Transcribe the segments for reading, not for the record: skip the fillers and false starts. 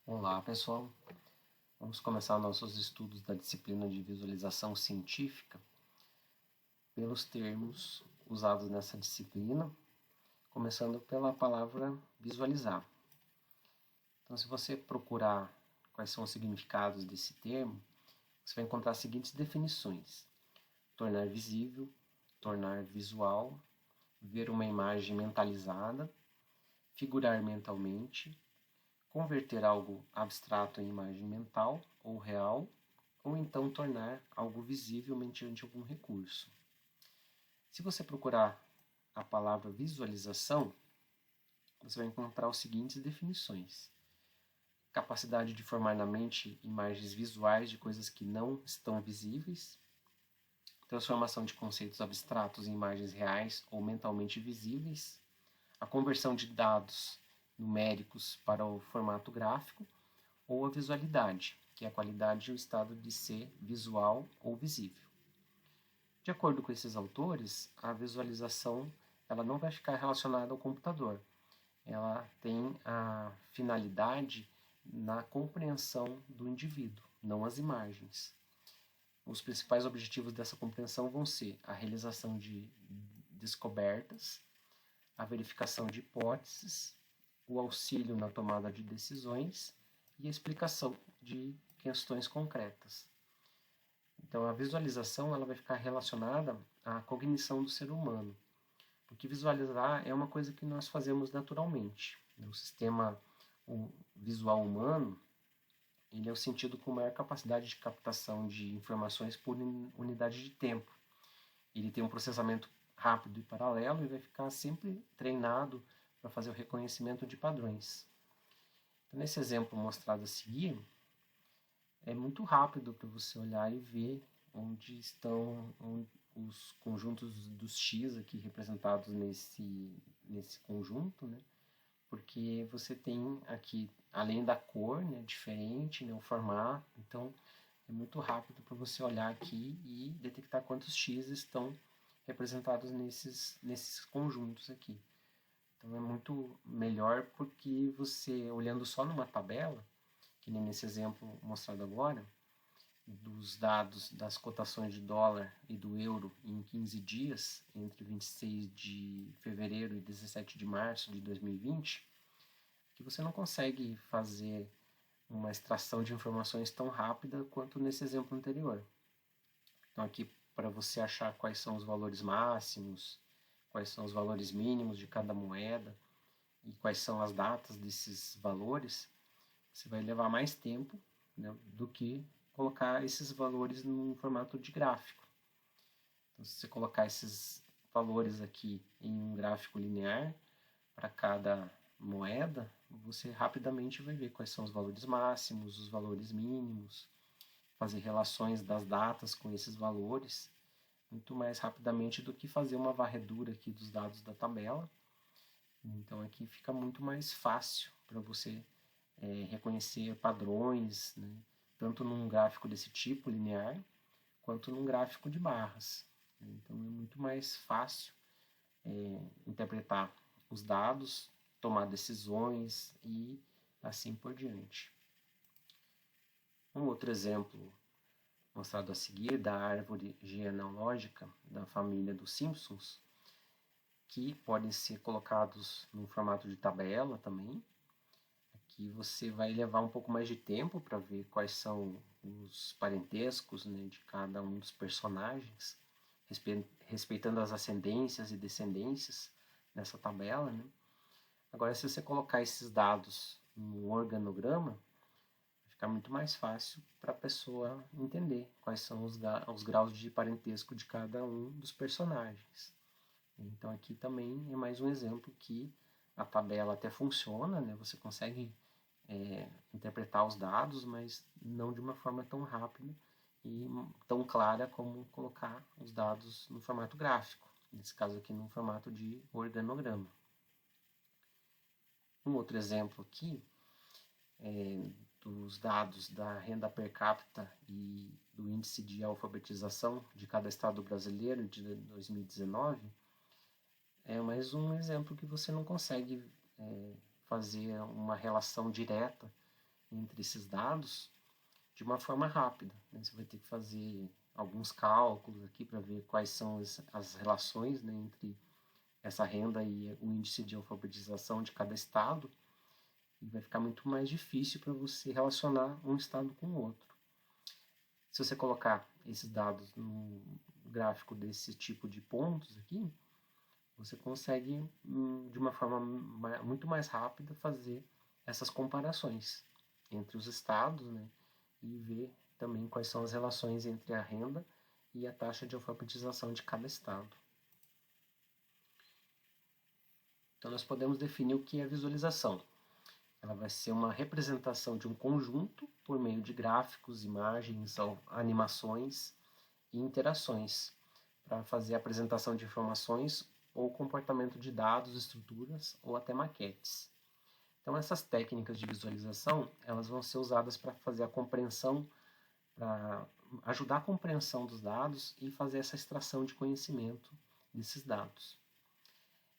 Olá, pessoal. Vamos começar nossos estudos da disciplina de visualização científica pelos termos usados nessa disciplina, começando pela palavra visualizar. Então, se você procurar quais são os significados desse termo, você vai encontrar as seguintes definições: tornar visível, tornar visual, ver uma imagem mentalizada, figurar mentalmente, converter algo abstrato em imagem mental ou real, ou então tornar algo visível mediante algum recurso. Se você procurar a palavra visualização, você vai encontrar as seguintes definições: capacidade de formar na mente imagens visuais de coisas que não estão visíveis, transformação de conceitos abstratos em imagens reais ou mentalmente visíveis, a conversão de dados numéricos para o formato gráfico, ou a visualidade, que é a qualidade e o estado de ser visual ou visível. De acordo com esses autores, a visualização ela não vai ficar relacionada ao computador. Ela tem a finalidade na compreensão do indivíduo, não as imagens. Os principais objetivos dessa compreensão vão ser a realização de descobertas, a verificação de hipóteses, o auxílio na tomada de decisões e a explicação de questões concretas. Então, a visualização ela vai ficar relacionada à cognição do ser humano, porque visualizar é uma coisa que nós fazemos naturalmente. O sistema visual humano ele é o sentido com maior capacidade de captação de informações por unidade de tempo. Ele tem um processamento rápido e paralelo e vai ficar sempre treinado para fazer o reconhecimento de padrões. Então, nesse exemplo mostrado a seguir, é muito rápido para você olhar e ver onde estão os conjuntos dos X aqui representados nesse conjunto, né? Porque você tem aqui, além da cor, né, diferente, né, o formato, então é muito rápido para você olhar aqui e detectar quantos X estão representados nesses conjuntos aqui. Então é muito melhor porque você, olhando só numa tabela, que nem nesse exemplo mostrado agora, dos dados das cotações de dólar e do euro em 15 dias, entre 26 de fevereiro e 17 de março de 2020, que você não consegue fazer uma extração de informações tão rápida quanto nesse exemplo anterior. Então aqui, para você achar quais são os valores máximos, quais são os valores mínimos de cada moeda e quais são as datas desses valores, você vai levar mais tempo, né, do que colocar esses valores num formato de gráfico. Então, se você colocar esses valores aqui em um gráfico linear para cada moeda, você rapidamente vai ver quais são os valores máximos, os valores mínimos, fazer relações das datas com esses valores muito mais rapidamente do que fazer uma varredura aqui dos dados da tabela. Então aqui fica muito mais fácil para você reconhecer padrões, né, tanto num gráfico desse tipo linear quanto num gráfico de barras. Então é muito mais fácil interpretar os dados, tomar decisões e assim por diante. Um outro exemplo mostrado a seguir da árvore genealógica da família dos Simpsons, que podem ser colocados no formato de tabela também. Aqui você vai levar um pouco mais de tempo para ver quais são os parentescos, né, de cada um dos personagens, respeitando as ascendências e descendências nessa tabela, né? Agora, se você colocar esses dados no organograma, vai ficar muito mais fácil para a pessoa entender quais são os graus de parentesco de cada um dos personagens. Então aqui também é mais um exemplo que a tabela até funciona, né? Você consegue interpretar os dados, mas não de uma forma tão rápida e tão clara como colocar os dados no formato gráfico, nesse caso aqui no formato de organograma. Um outro exemplo aqui dos dados da renda per capita e do índice de alfabetização de cada estado brasileiro de 2019 é mais um exemplo que você não consegue fazer uma relação direta entre esses dados de uma forma rápida, né? Você vai ter que fazer alguns cálculos aqui para ver quais são as relações, né, entre essa renda e o índice de alfabetização de cada estado, e vai ficar muito mais difícil para você relacionar um estado com o outro. Se você colocar esses dados no gráfico desse tipo de pontos aqui, você consegue, de uma forma muito mais rápida, fazer essas comparações entre os estados, né, e ver também quais são as relações entre a renda e a taxa de alfabetização de cada estado. Então, nós podemos definir o que é visualização. Ela vai ser uma representação de um conjunto por meio de gráficos, imagens, animações e interações para fazer a apresentação de informações ou comportamento de dados, estruturas ou até maquetes. Então, essas técnicas de visualização, elas vão ser usadas para fazer a compreensão, para ajudar a compreensão dos dados e fazer essa extração de conhecimento desses dados.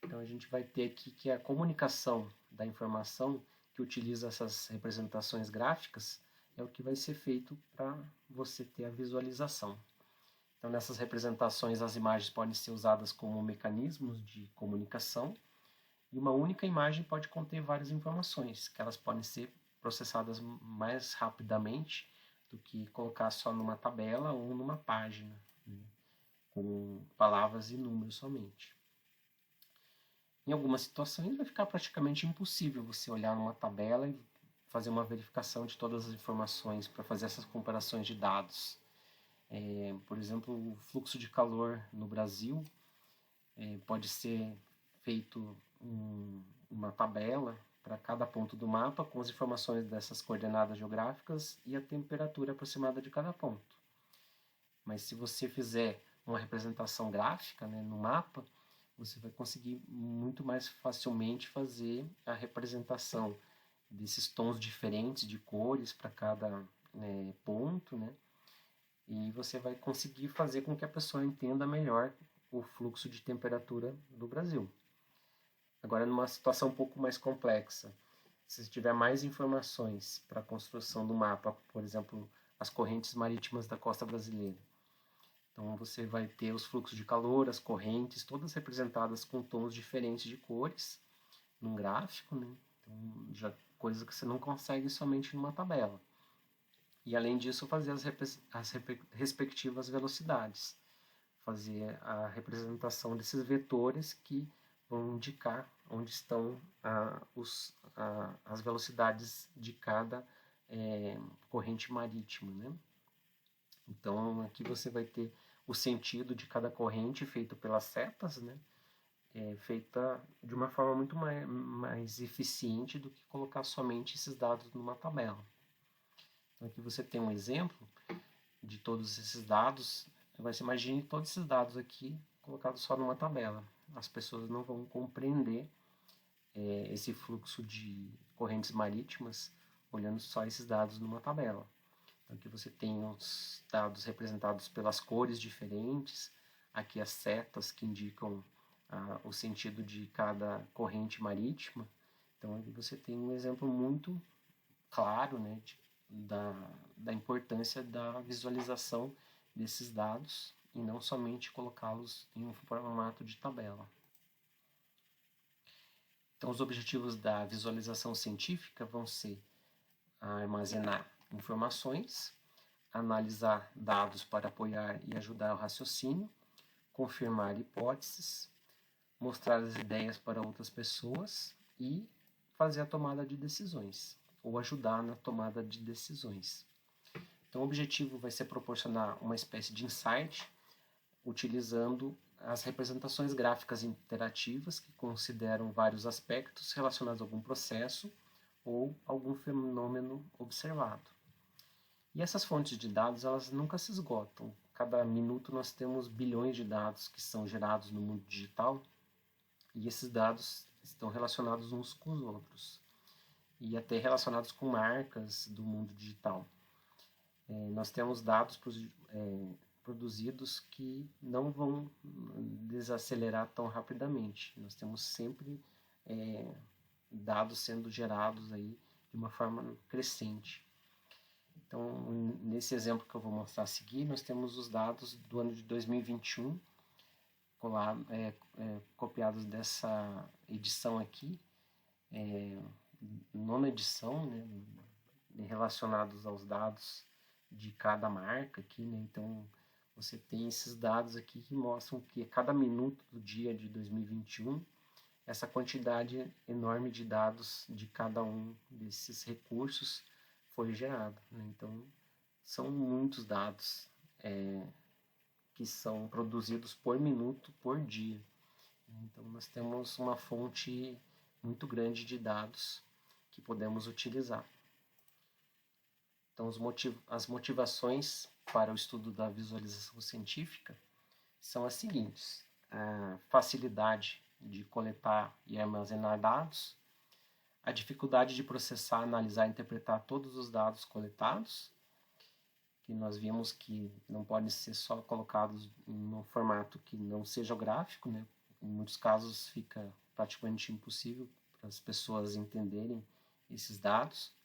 Então, a gente vai ter aqui que a comunicação da informação que utiliza essas representações gráficas é o que vai ser feito para você ter a visualização. Então, nessas representações, as imagens podem ser usadas como mecanismos de comunicação, e uma única imagem pode conter várias informações, que elas podem ser processadas mais rapidamente do que colocar só numa tabela ou numa página, né, com palavras e números somente. Em algumas situações vai ficar praticamente impossível você olhar numa tabela e fazer uma verificação de todas as informações para fazer essas comparações de dados. Por exemplo, o fluxo de calor no Brasil pode ser feito uma tabela para cada ponto do mapa com as informações dessas coordenadas geográficas e a temperatura aproximada de cada ponto. Mas se você fizer uma representação gráfica, né, no mapa, você vai conseguir muito mais facilmente fazer a representação desses tons diferentes de cores para cada ponto, né? E você vai conseguir fazer com que a pessoa entenda melhor o fluxo de temperatura do Brasil. Agora, numa situação um pouco mais complexa, se tiver mais informações para a construção do mapa, por exemplo, as correntes marítimas da costa brasileira, então você vai ter os fluxos de calor, as correntes, todas representadas com tons diferentes de cores num gráfico, né? Então, já coisa que você não consegue somente numa tabela. E além disso, fazer as respectivas velocidades, fazer a representação desses vetores que vão indicar onde estão as velocidades de cada corrente marítima, né? Então, aqui você vai ter o sentido de cada corrente feito pelas setas, né? Feita de uma forma muito mais eficiente do que colocar somente esses dados numa tabela. Então, aqui você tem um exemplo de todos esses dados. Você imagine todos esses dados aqui colocados só numa tabela. As pessoas não vão compreender esse fluxo de correntes marítimas olhando só esses dados numa tabela. Então, aqui você tem os dados representados pelas cores diferentes, aqui as setas que indicam o sentido de cada corrente marítima. Então, aqui você tem um exemplo muito claro, né, da importância da visualização desses dados e não somente colocá-los em um formato de tabela. Então, os objetivos da visualização científica vão ser armazenar informações, analisar dados para apoiar e ajudar o raciocínio, confirmar hipóteses, mostrar as ideias para outras pessoas e fazer a tomada de decisões, ou ajudar na tomada de decisões. Então, o objetivo vai ser proporcionar uma espécie de insight, utilizando as representações gráficas interativas que consideram vários aspectos relacionados a algum processo ou algum fenômeno observado. E essas fontes de dados, elas nunca se esgotam. Cada minuto nós temos bilhões de dados que são gerados no mundo digital, e esses dados estão relacionados uns com os outros, e até relacionados com marcas do mundo digital. Nós temos dados produzidos que não vão desacelerar tão rapidamente. Nós temos sempre dados sendo gerados aí de uma forma crescente. Então, nesse exemplo que eu vou mostrar a seguir, nós temos os dados do ano de 2021, copiados dessa edição aqui, nona edição, né, relacionados aos dados de cada marca aqui, né? Então, você tem esses dados aqui que mostram que a cada minuto do dia de 2021, essa quantidade enorme de dados de cada um desses recursos foi gerada, né? Então, são muitos dados que são produzidos por minuto, por dia. Então, nós temos uma fonte muito grande de dados que podemos utilizar. Então, as motivações para o estudo da visualização científica são as seguintes: a facilidade de coletar e armazenar dados, a dificuldade de processar, analisar e interpretar todos os dados coletados, que nós vimos que não podem ser só colocados em um formato que não seja o gráfico, né? Em muitos casos fica praticamente impossível para as pessoas entenderem esses dados.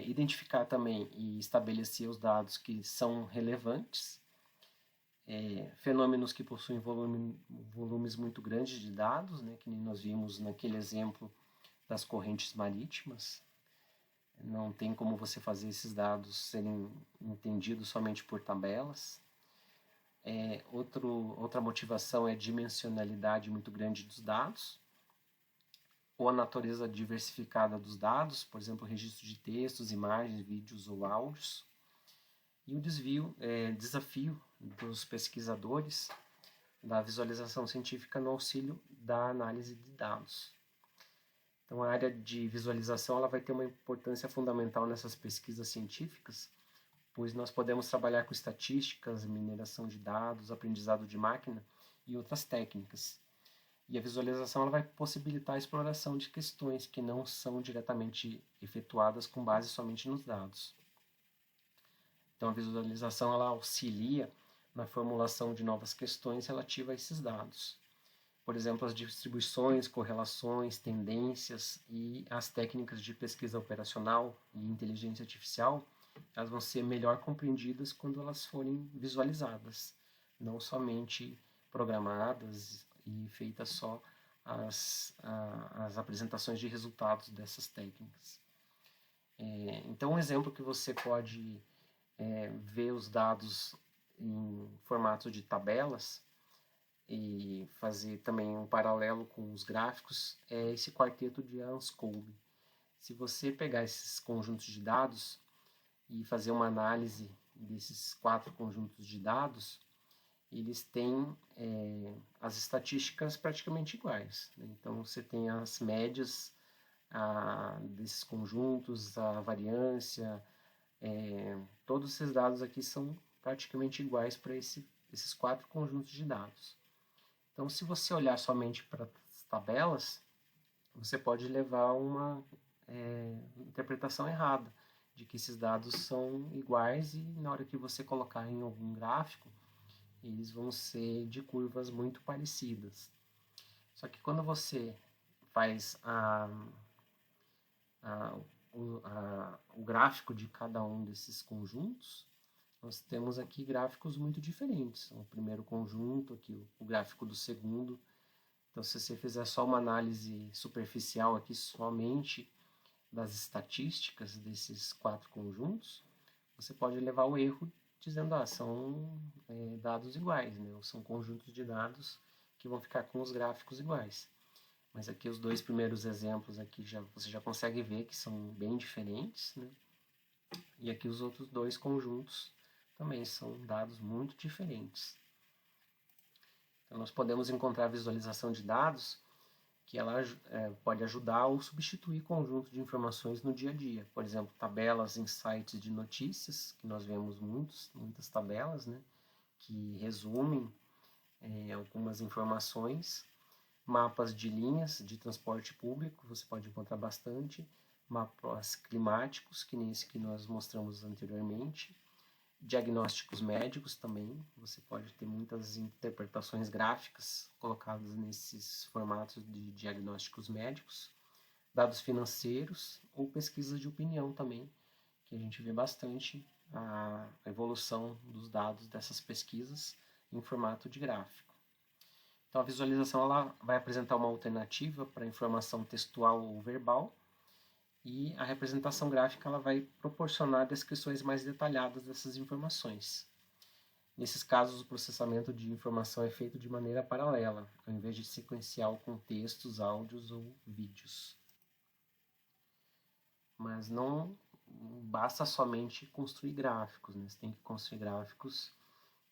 Identificar também e estabelecer os dados que são relevantes, fenômenos que possuem volumes muito grandes de dados, né, que nós vimos naquele exemplo das correntes marítimas. Não tem como você fazer esses dados serem entendidos somente por tabelas. Outra motivação é a dimensionalidade muito grande dos dados, ou a natureza diversificada dos dados, por exemplo, registro de textos, imagens, vídeos ou áudios. E o desafio dos pesquisadores da visualização científica no auxílio da análise de dados. Então, a área de visualização ela vai ter uma importância fundamental nessas pesquisas científicas, pois nós podemos trabalhar com estatísticas, mineração de dados, aprendizado de máquina e outras técnicas. E a visualização ela vai possibilitar a exploração de questões que não são diretamente efetuadas com base somente nos dados. Então, a visualização ela auxilia na formulação de novas questões relativas a esses dados. Por exemplo, as distribuições, correlações, tendências e as técnicas de pesquisa operacional e inteligência artificial, elas vão ser melhor compreendidas quando elas forem visualizadas, não somente programadas e feitas só as apresentações de resultados dessas técnicas. Então, um exemplo que você pode ver os dados em formato de tabelas e fazer também um paralelo com os gráficos é esse quarteto de Anscombe. Se você pegar esses conjuntos de dados e fazer uma análise desses 4 conjuntos de dados, eles têm as estatísticas praticamente iguais, né? Então, você tem as médias desses conjuntos, a variância, todos esses dados aqui são praticamente iguais para esses 4 conjuntos de dados. Então, se você olhar somente para as tabelas, você pode levar uma interpretação errada de que esses dados são iguais e na hora que você colocar em algum gráfico, eles vão ser de curvas muito parecidas. Só que quando você faz o gráfico de cada um desses conjuntos, nós temos aqui gráficos muito diferentes. O primeiro conjunto, aqui o gráfico do segundo. Então, se você fizer só uma análise superficial aqui, somente das estatísticas desses 4 conjuntos, você pode levar o erro dizendo, são dados iguais, né? Ou são conjuntos de dados que vão ficar com os gráficos iguais. Mas aqui os 2 primeiros exemplos aqui você já consegue ver que são bem diferentes, né? E aqui os outros 2 conjuntos também são dados muito diferentes. Então, nós podemos encontrar visualização de dados que ela pode ajudar ou substituir conjuntos de informações no dia a dia. Por exemplo, tabelas em sites de notícias, que nós vemos muitas tabelas, né, que resumem algumas informações. Mapas de linhas de transporte público, você pode encontrar bastante. Mapas climáticos, que nem esse que nós mostramos anteriormente. Diagnósticos médicos também, você pode ter muitas interpretações gráficas colocadas nesses formatos de diagnósticos médicos. dados financeiros ou pesquisas de opinião também, que a gente vê bastante a evolução dos dados dessas pesquisas em formato de gráfico. Então a visualização ela vai apresentar uma alternativa para informação textual ou verbal, e a representação gráfica ela vai proporcionar descrições mais detalhadas dessas informações. Nesses casos, o processamento de informação é feito de maneira paralela, ao invés de sequencial com textos, áudios ou vídeos. Mas não basta somente construir gráficos, né? Você tem que construir gráficos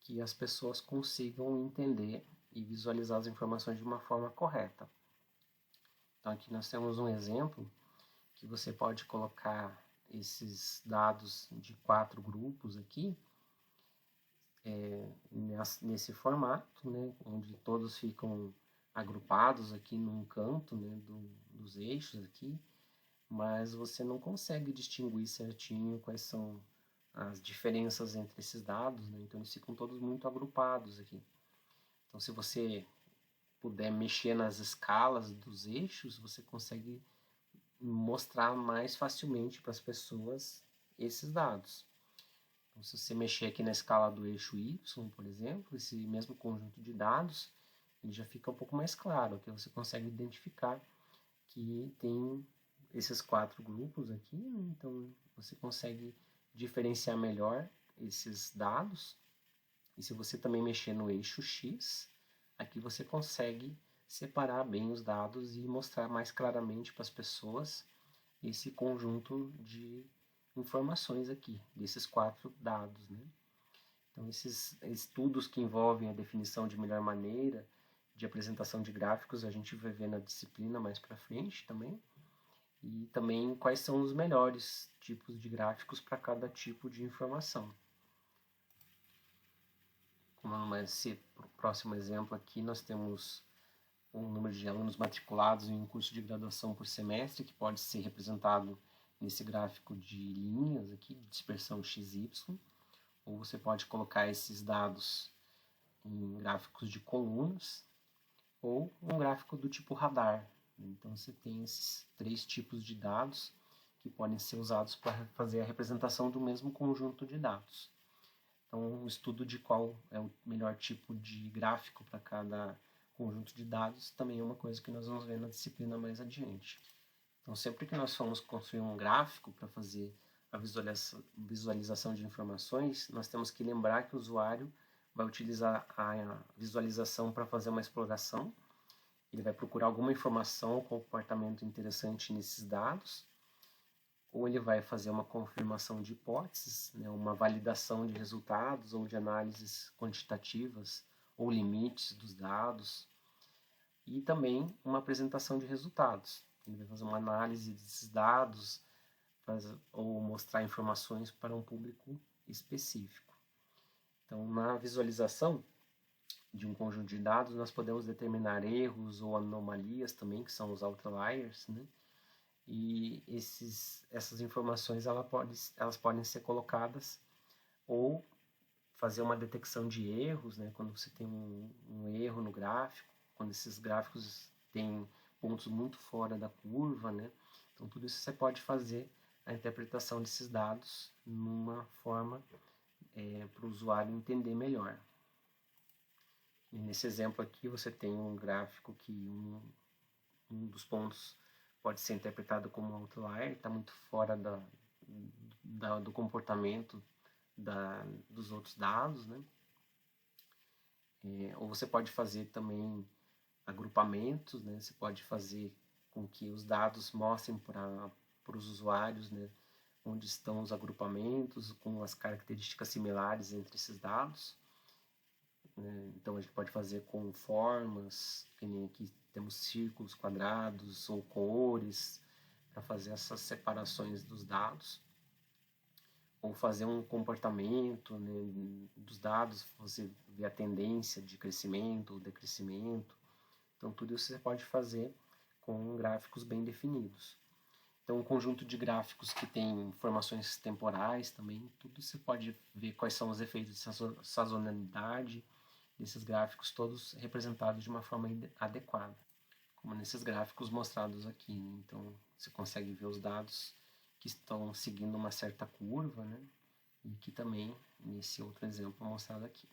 que as pessoas consigam entender e visualizar as informações de uma forma correta. Então aqui nós temos um exemplo que você pode colocar esses dados de 4 grupos aqui, nesse formato, né, onde todos ficam agrupados aqui num canto, né, dos eixos aqui, mas você não consegue distinguir certinho quais são as diferenças entre esses dados, né, então eles ficam todos muito agrupados aqui. Então se você puder mexer nas escalas dos eixos, você consegue mostrar mais facilmente para as pessoas esses dados. Então, se você mexer aqui na escala do eixo Y, por exemplo, esse mesmo conjunto de dados, ele já fica um pouco mais claro, que você consegue identificar que tem esses 4 grupos aqui, né? Então você consegue diferenciar melhor esses dados. E se você também mexer no eixo X, aqui você consegue separar bem os dados e mostrar mais claramente para as pessoas esse conjunto de informações aqui, desses 4 dados, né? Então, esses estudos que envolvem a definição de melhor maneira de apresentação de gráficos, a gente vai ver na disciplina mais para frente também. E também quais são os melhores tipos de gráficos para cada tipo de informação. Como nesse próximo exemplo aqui, nós temos um número de alunos matriculados em um curso de graduação por semestre, que pode ser representado nesse gráfico de linhas aqui, de dispersão XY, ou você pode colocar esses dados em gráficos de colunas, ou um gráfico do tipo radar. Então você tem esses 3 tipos de dados que podem ser usados para fazer a representação do mesmo conjunto de dados. Então o estudo de qual é o melhor tipo de gráfico para cada conjunto de dados também é uma coisa que nós vamos ver na disciplina mais adiante. Então sempre que nós formos construir um gráfico para fazer a visualização de informações, nós temos que lembrar que o usuário vai utilizar a visualização para fazer uma exploração. Ele vai procurar alguma informação ou comportamento interessante nesses dados, ou ele vai fazer uma confirmação de hipóteses, né, uma validação de resultados ou de análises quantitativas ou limites dos dados, e também uma apresentação de resultados. Ele vai fazer uma análise desses dados ou mostrar informações para um público específico. Então, na visualização de um conjunto de dados, nós podemos determinar erros ou anomalias também, que são os outliers, né? E essas informações elas podem ser colocadas ou fazer uma detecção de erros, né? Quando você tem um erro no gráfico, quando esses gráficos têm pontos muito fora da curva, né? Então tudo isso você pode fazer a interpretação desses dados numa forma para o usuário entender melhor. E nesse exemplo aqui você tem um gráfico que um dos pontos pode ser interpretado como um outlier, está muito fora do comportamento dos outros dados, né? Ou você pode fazer também agrupamentos, né? Você pode fazer com que os dados mostrem para os usuários, né, onde estão os agrupamentos, com as características similares entre esses dados. Então a gente pode fazer com formas, que nem aqui temos círculos, quadrados ou cores, para fazer essas separações dos dados. Ou fazer um comportamento, né, dos dados, você vê a tendência de crescimento ou decrescimento. Então tudo isso você pode fazer com gráficos bem definidos. Então um conjunto de gráficos que tem informações temporais também, tudo você pode ver quais são os efeitos de sazonalidade desses gráficos, todos representados de uma forma adequada, como nesses gráficos mostrados aqui, né? Então você consegue ver os dados que estão seguindo uma certa curva, né? E que também, nesse outro exemplo mostrado aqui.